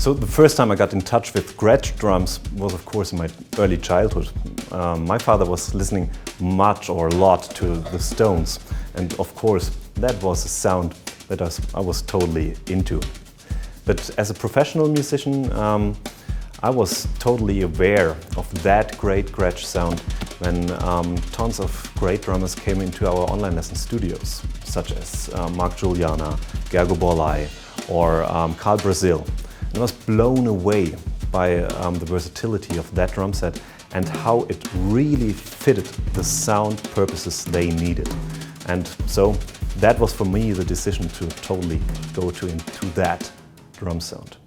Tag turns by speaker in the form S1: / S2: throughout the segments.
S1: So the first time I got in touch with Gretsch drums was of course in my early childhood. My father was listening much or a lot to the Stones, and of course that was a sound that I was totally into. But as a professional musician, I was totally aware of that great Gretsch sound when tons of great drummers came into our online lesson studios, such as Mark Juliana, Gergo Borlai or Carl Brazil. And I was blown away by the versatility of that drum set and how it really fitted the sound purposes they needed. And so that was for me the decision to totally go into that drum sound.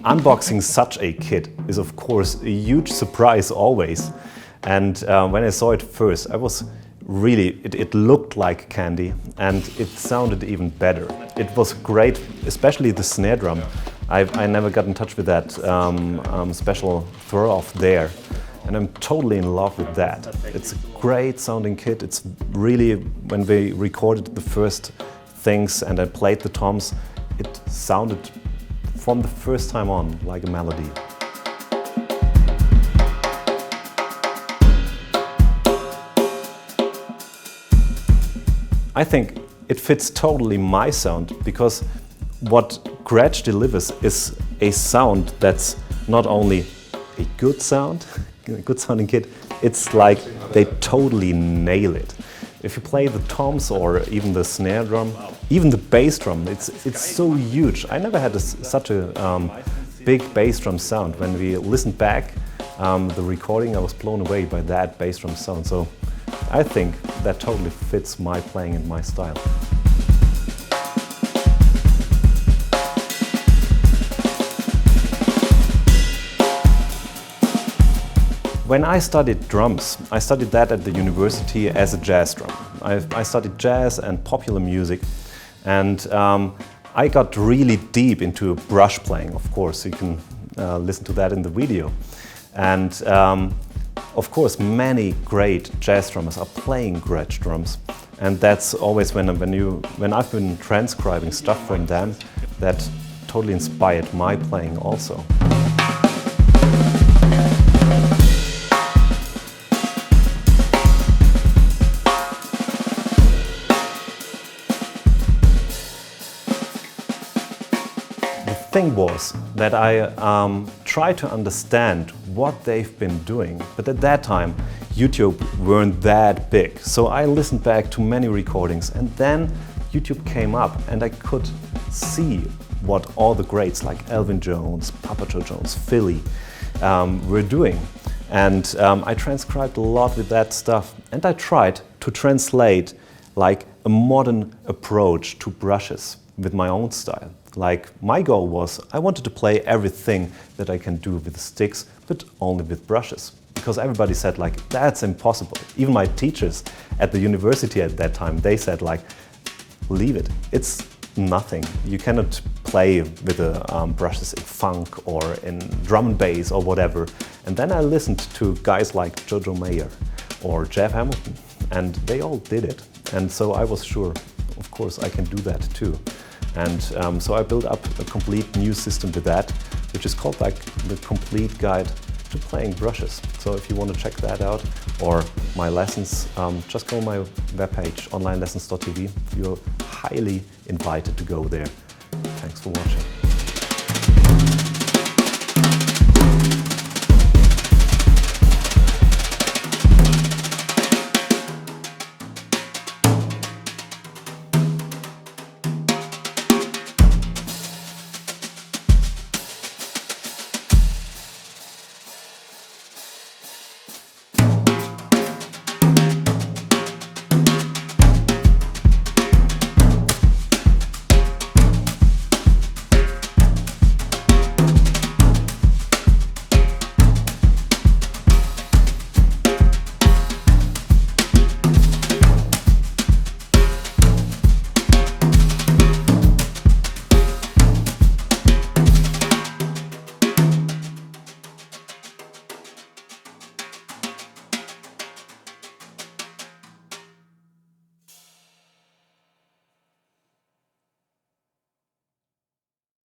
S1: Unboxing such a kit is of course a huge surprise always, and when I saw it first I was really, it looked like candy and it sounded even better. It was great, especially the snare drum. I never got in touch with that special throw-off there, and I'm totally in love with that. It's a great sounding kit. It's really, when we recorded the first things and I played the toms, it sounded from the first time on like a melody. I think it fits totally my sound because what Gretsch delivers is a sound that's not only a good sound, a good sounding kit, it's like they totally nail it. If you play the toms or even the snare drum, even the bass drum, it's so huge. I never had such a big bass drum sound. When we listened back the recording, I was blown away by that bass drum sound. So I think that totally fits my playing and my style. When I studied drums, I studied that at the university as a jazz drum. I studied jazz and popular music, and I got really deep into brush playing, of course. You can listen to that in the video. And of course, many great jazz drummers are playing Gretsch drums, and that's always when I've been transcribing stuff from them, that totally inspired my playing also. The thing was that I tried to understand what they've been doing, but at that time YouTube weren't that big. So I listened back to many recordings, and then YouTube came up and I could see what all the greats like Elvin Jones, Papa Joe Jones, Philly were doing. And I transcribed a lot with that stuff, and I tried to translate like a modern approach to brushes with my own style. Like, my goal was, I wanted to play everything that I can do with the sticks, but only with brushes. Because everybody said like, that's impossible. Even my teachers at the university at that time, they said like, leave it, it's nothing. You cannot play with the brushes in funk or in drum and bass or whatever. And then I listened to guys like Jojo Mayer or Jeff Hamilton, and they all did it. And so I was sure, of course, I can do that too. And so I built up a complete new system with that, which is called like the complete guide to playing brushes. So if you want to check that out, or my lessons, just go on my webpage, onlinelessons.tv. You're highly invited to go there. Thanks for watching.